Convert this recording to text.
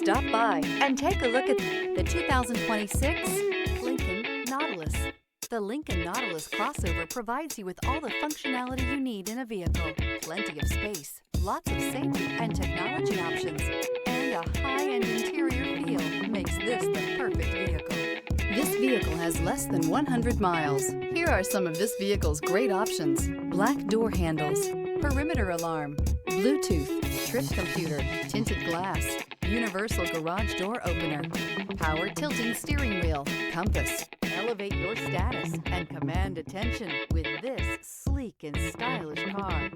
Stop by and take a look at the 2026 Lincoln Nautilus. The Lincoln Nautilus crossover provides you with all the functionality you need in a vehicle. Plenty of space, lots of safety and technology options, and a high-end interior feel makes this the perfect vehicle. This vehicle has less than 100 miles. Here are some of this vehicle's great options: black door handles, perimeter alarm, Bluetooth, trip computer, tinted glass, universal garage door opener, power tilting steering wheel, compass. Elevate your status and command attention with this sleek and stylish car.